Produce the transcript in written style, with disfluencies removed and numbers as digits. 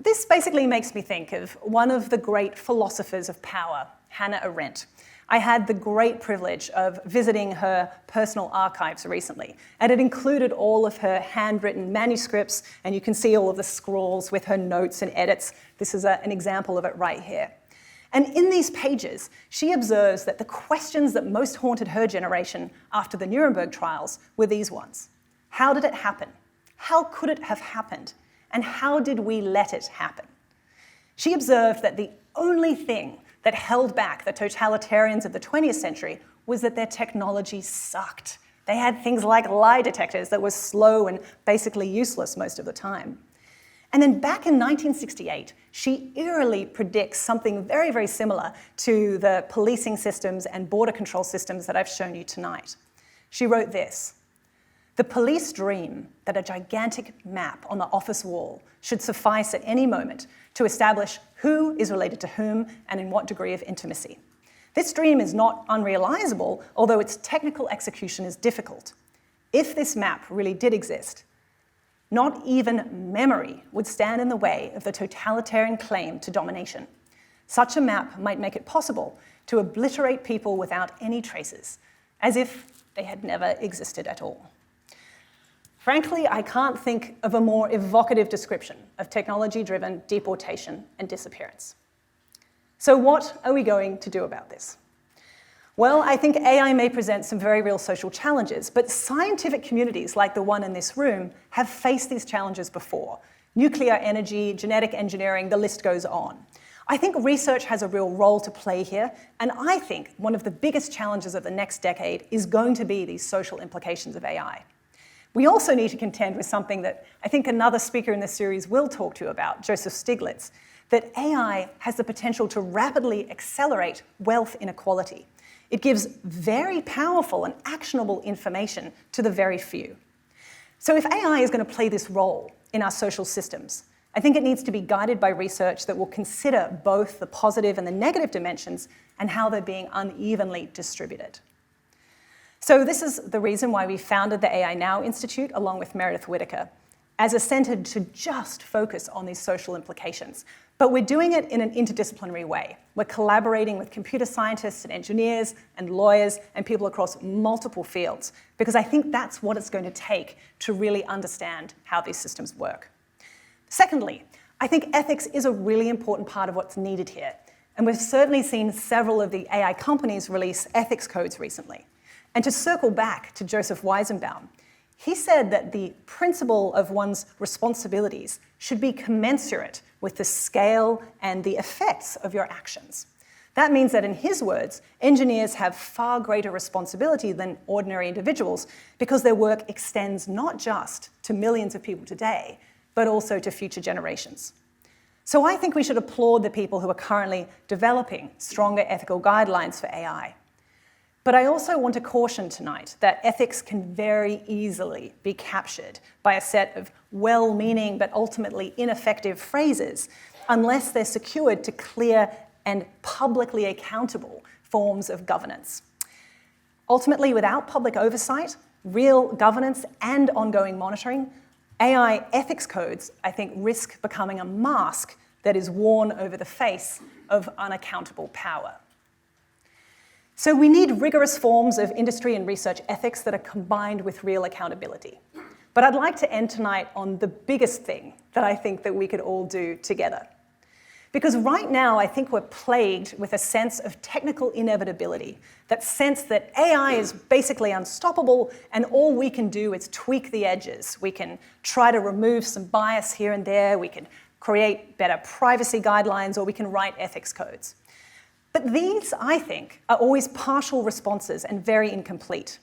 This basically makes me think of one of the great philosophers of power, Hannah Arendt. I had the great privilege of visiting her personal archives recently, and it included all of her handwritten manuscripts, and you can see all of the scrawls with her notes and edits. This is an example of it right here. And in these pages, she observes that the questions that most haunted her generation after the Nuremberg trials were these ones. How did it happen? How could it have happened? And how did we let it happen? She observed that the only thing that held back the totalitarians of the 20th century was that their technology sucked. They had things like lie detectors that were slow and basically useless most of the time. And then back in 1968, she eerily predicts something very, very similar to the policing systems and border control systems that I've shown you tonight. She wrote this: "The police dream that a gigantic map on the office wall should suffice at any moment to establish who is related to whom and in what degree of intimacy. This dream is not unrealizable, although its technical execution is difficult. If this map really did exist, not even memory would stand in the way of the totalitarian claim to domination. Such a map might make it possible to obliterate people without any traces, as if they had never existed at all." Frankly, I can't think of a more evocative description of technology-driven deportation and disappearance. So what are we going to do about this? Well, I think AI may present some very real social challenges, but scientific communities like the one in this room have faced these challenges before. Nuclear energy, genetic engineering, the list goes on. I think research has a real role to play here, and I think one of the biggest challenges of the next decade is going to be these social implications of AI. We also need to contend with something that I think another speaker in this series will talk to you about, Joseph Stiglitz, that AI has the potential to rapidly accelerate wealth inequality. It gives very powerful and actionable information to the very few. So if AI is going to play this role in our social systems, I think it needs to be guided by research that will consider both the positive and the negative dimensions and how they're being unevenly distributed. So this is the reason why we founded the AI Now Institute along with Meredith Whittaker, as a center to just focus on these social implications. But we're doing it in an interdisciplinary way. We're collaborating with computer scientists and engineers and lawyers and people across multiple fields, because I think that's what it's going to take to really understand how these systems work. Secondly, I think ethics is a really important part of what's needed here. And we've certainly seen several of the AI companies release ethics codes recently. And to circle back to Joseph Weizenbaum, he said that the principle of one's responsibilities should be commensurate with the scale and the effects of your actions. That means that, in his words, engineers have far greater responsibility than ordinary individuals because their work extends not just to millions of people today, but also to future generations. So I think we should applaud the people who are currently developing stronger ethical guidelines for AI. But I also want to caution tonight that ethics can very easily be captured by a set of well-meaning but ultimately ineffective phrases unless they're secured to clear and publicly accountable forms of governance. Ultimately, without public oversight, real governance and ongoing monitoring, AI ethics codes, I think, risk becoming a mask that is worn over the face of unaccountable power. So we need rigorous forms of industry and research ethics that are combined with real accountability. But I'd like to end tonight on the biggest thing that I think that we could all do together. Because right now, I think we're plagued with a sense of technical inevitability, that sense that AI is basically unstoppable and all we can do is tweak the edges. We can try to remove some bias here and there, we can create better privacy guidelines, or we can write ethics codes. But these, I think, are always partial responses and very incomplete.